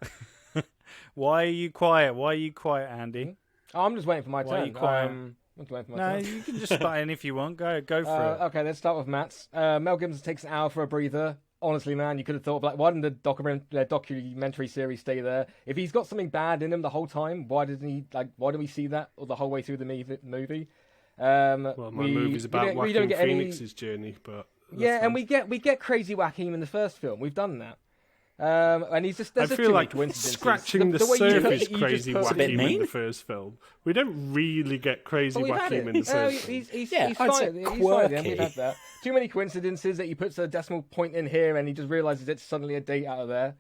Why are you quiet? Why are you quiet, Andy? Oh, I'm just waiting for my Why are turn. you quiet? I'm just waiting for my No, turn. you can just butt in if you want. Go for it. Okay, let's start with Matt's. Mel Gibson takes an hour for a breather. Honestly, man, you could have thought, like, why didn't the documentary series stay there? If he's got something bad in him the whole time, why didn't we see that the whole way through the movie? Well, my movie's about we Joaquin don't get Phoenix's journey, but that's Yeah, fine. and we get Crazy Joaquin in the first film. We've done that. And he's just I there's just feel too like many coincidences. scratching the way you put surface it, you Crazy just put- a bit Joaquin in mean. the first film. We don't really get Crazy But we've had Joaquin it. in the first film. He's Yeah, he's I'd say fine. He's fine. quirky. Yeah, we've had that. Too many coincidences that he puts a decimal point in here and he just realizes it's suddenly a date out of there.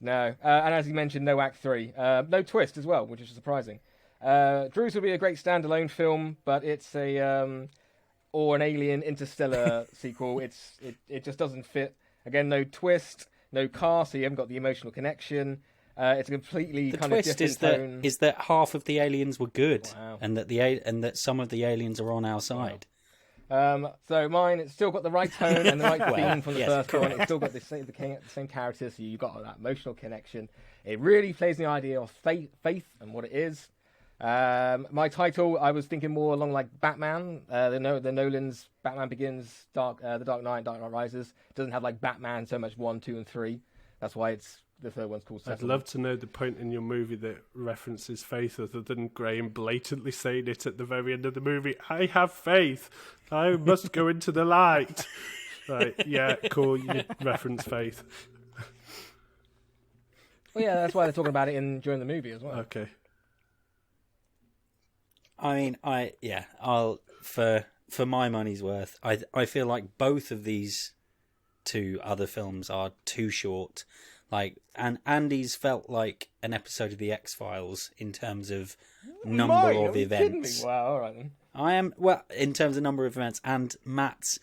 No. And as he mentioned, no Act 3. No twist as well, which is surprising. Drew's will be a great standalone film, but it's or an Alien Interstellar sequel. It just doesn't fit. Again, no twist, no cast, so you haven't got the emotional connection. It's a completely The kind of twist different is tone. that half of the aliens were good, Wow. and that and that some of the aliens are on our side. So mine, it's still got the right tone and the right theme from the yes, first one. correct. It's still got the same characters, so you've got that emotional connection. It really plays the idea of faith and what it is. My title, I was thinking more along like Batman. The Nolan's Batman Begins, The Dark Knight, Dark Knight Rises doesn't have like Batman so much 1, 2, and 3. That's why the third one's called. I'd Settlement. love to know the point in your movie that references faith other than Graham blatantly saying it at the very end of the movie. I have faith. I must go into the light. Right, yeah, cool, you reference faith. Well, yeah, that's why they're talking about it during the movie as well. Okay. I mean, I'll for my money's worth. I feel like both of these two other films are too short. Like, and Andy's felt like an episode of the X-Files in terms of number Mine? of Are you kidding me? events. Wow, all right then. I am, well, in terms of number of events, and Matt's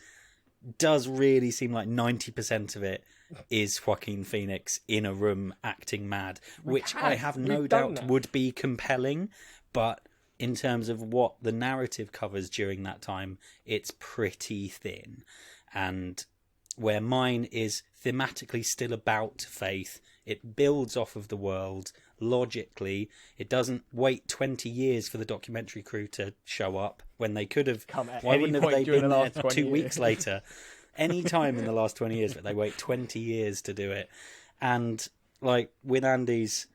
does really seem like 90% of it is Joaquin Phoenix in a room acting mad, which I have no we've done doubt that. would be compelling, but in terms of what the narrative covers during that time, it's pretty thin. And where mine is thematically still about faith, it builds off of the world logically. It doesn't wait 20 years for the documentary crew to show up when they could have. Come at Why any wouldn't have point they during been the there last 20 2 years? weeks later? Any time in the last 20 years, but they wait 20 years to do it. And like with Andy's,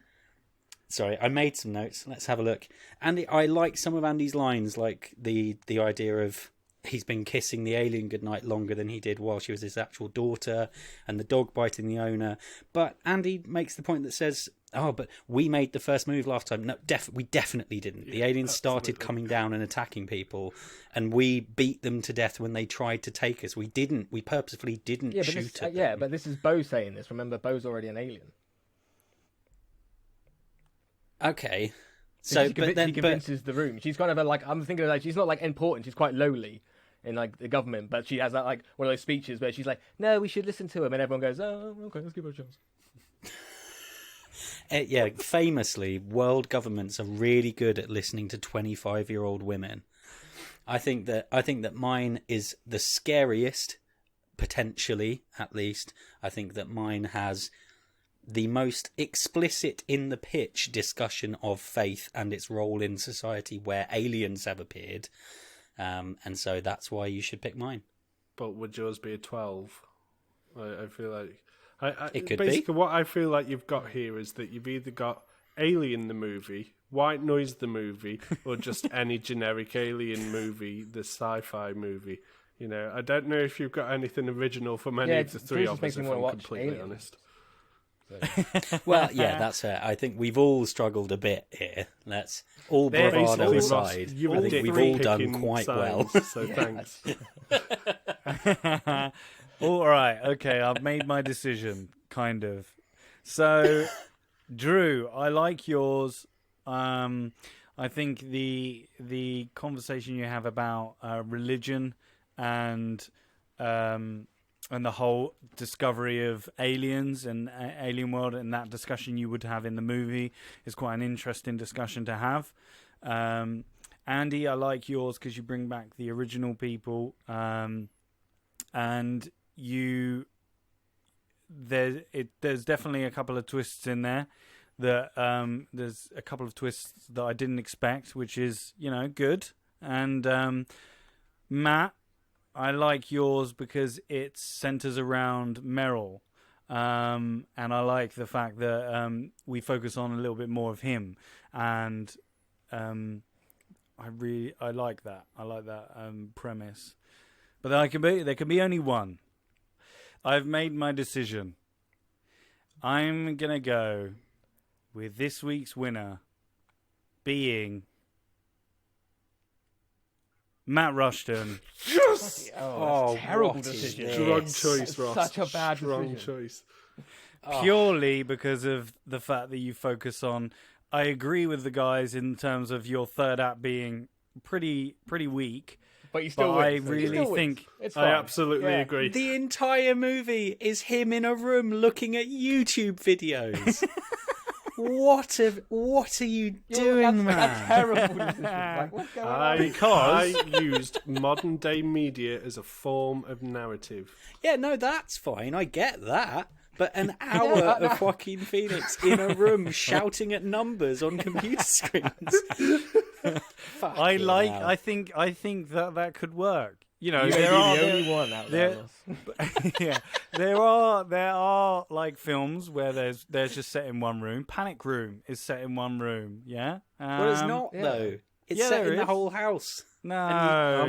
sorry, I made some notes. Let's have a look. Andy, I like some of Andy's lines, like the idea of he's been kissing the alien goodnight longer than he did while she was his actual daughter, and the dog biting the owner. But Andy makes the point that says, oh, but we made the first move last time. No, we definitely didn't. The aliens started coming down and attacking people, and we beat them to death when they tried to take us. We purposefully didn't Yeah, but shoot at them. but this is Bo saying this. Remember, Bo's already an alien. Okay. So, So, but then, she convinces the room. She's kind of like, I'm thinking like she's not like important. She's quite lowly in like the government, but she has that like one of those speeches where she's like, "No, we should listen to him," and everyone goes, "Oh, okay, let's give her a chance." yeah, famously, world governments are really good at listening to 25-year-old women. I think that mine is the scariest, potentially, at least. I think that mine has the most explicit in the pitch discussion of faith and its role in society where aliens have appeared. And so that's why you should pick mine. But would yours be a 12? I feel like... It could basically, be. what I feel like you've got here is that you've either got Alien the movie, White Noise the movie, or just any generic alien movie, the sci-fi movie. You know, I don't know if you've got anything original from any Yeah, of the three Bruce of us, makes me if wanna I'm watch completely Aliens. honest. Well, yeah, that's fair. I think we've all struggled a bit here. Let's all bravado Basically, Ross, aside. you're I think we've all done picking quite well. signs, So thanks. All right, okay, I've made my decision, kind of. So, Drew, I like yours. I think the conversation you have about religion and the whole discovery of aliens and alien world, and that discussion you would have in the movie is quite an interesting discussion to have. Andy, I like yours because you bring back the original people, and there's definitely a couple of twists in there. There's a couple of twists that I didn't expect, which is good. And Matt, I like yours because it centers around Meryl, and I like the fact that we focus on a little bit more of him, and I like that. I like that premise. But there can be only one. I've made my decision. I'm gonna go with this week's winner being Matt Rushton. Yes! Oh, terrible what decision. is Wrong this? choice, It's Ross. such a bad Wrong decision. choice. Purely because of the fact that you focus on. I agree with the guys in terms of your third act being pretty weak. But you still But win. I so you really still win. think- It's I fine. absolutely Yeah. agree. The entire movie is him in a room looking at YouTube videos. What are you doing, man? That's a terrible decision. Like, what's going on? I used modern day media as a form of narrative. Yeah, no, that's fine. I get that. But an hour of Joaquin Phoenix in a room shouting at numbers on computer screens. I think that could work. You may be the only one out there. Ross. Yeah, there are like films where they're just set in one room. Panic Room is set in one room. Yeah, Well, it's not, yeah. though. It's Yeah, set there in the is. whole house. No,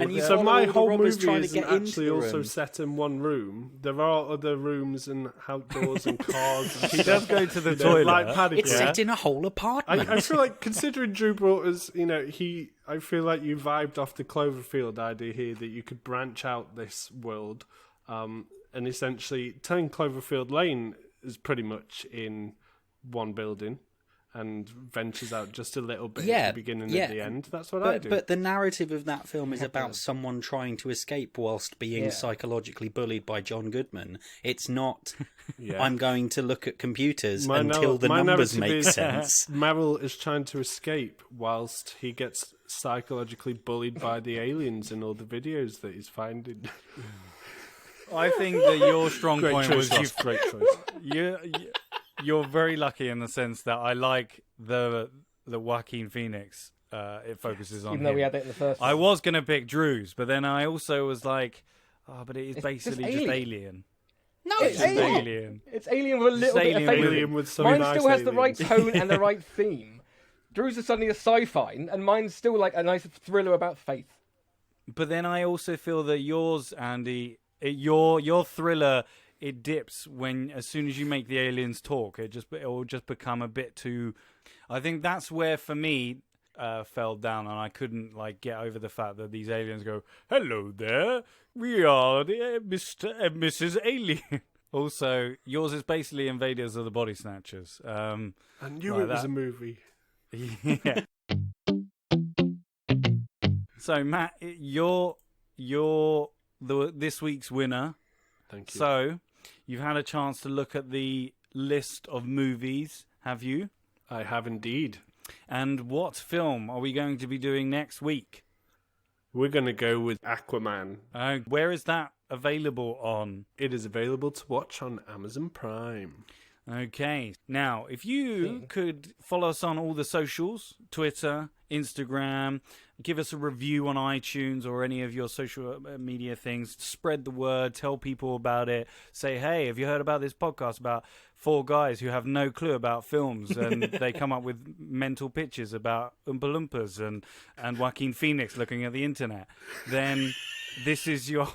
and you So follow my all the whole robbers movie trying to isn't get into actually the also room. set in one room. There are other rooms and outdoors and cars. And he does go to the stuff. toilet. Like Paddy. It's set in a whole apartment. I feel like considering Drew brought us, I feel like you vibed off the Cloverfield idea here that you could branch out this world, and essentially telling Cloverfield Lane is pretty much in one building and ventures out just a little bit at the beginning and at the end. That's what I do. But the narrative of that film is about someone trying to escape whilst being Yeah. psychologically bullied by John Goodman. It's not, Yeah. I'm going to look at computers My until the my numbers narrative make is sense. Meryl is trying to escape whilst he gets psychologically bullied by the aliens in all the videos that he's finding. I think that your strong Great point choice, was Ross. Great choice. you're very lucky in the sense that I like the Joaquin Phoenix. It focuses on Even though him. we had it in the first I one. was gonna pick Drew's, but then I also was like, but it is It's basically just just Alien. Alien. No, It's just Alien. It's Alien with a little bit of Alien faith. Alien with some Mine nice still has the right aliens. tone and the right theme. Drew's is suddenly a sci-fi, and mine's still like a nice thriller about faith. But then I also feel that yours, Andy, your thriller, it dips as soon as you make the aliens talk. It will just become a bit too. I think that's where for me fell down, and I couldn't get over the fact that these aliens go, "Hello there, we are the Mr. and Mrs. Alien." Also, yours is basically Invaders of the Body Snatchers. I knew Like it was that. a movie. Yeah. So Matt, you're this week's winner. Thank you. So you've had a chance to look at the list of movies, have you? I have indeed. And what film are we going to be doing next week? We're going to go with Aquaman. Where is that available on? It is available to watch on Amazon Prime. Okay. Now, if you could follow us on all the socials, Twitter, Instagram, give us a review on iTunes or any of your social media things, spread the word, tell people about it, say, hey, have you heard about this podcast about four guys who have no clue about films and they come up with mental pictures about Oompa Loompas and Joaquin Phoenix looking at the internet, then this is your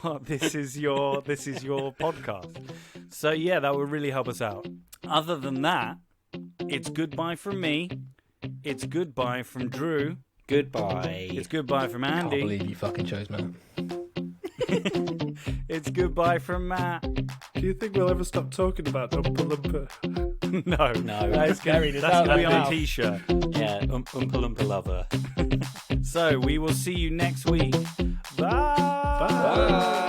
podcast. So yeah, that would really help us out. Other than that, it's goodbye from me. It's goodbye from Drew. Goodbye. It's goodbye from I can't Andy. believe you fucking chose, man. It's goodbye from Matt. Do you think we'll ever stop talking about Oompa Loompa? No. No. That's scary. That's going to be on a t-shirt. Yeah, Oompa Loompa lover. So we will see you next week. Bye. Bye.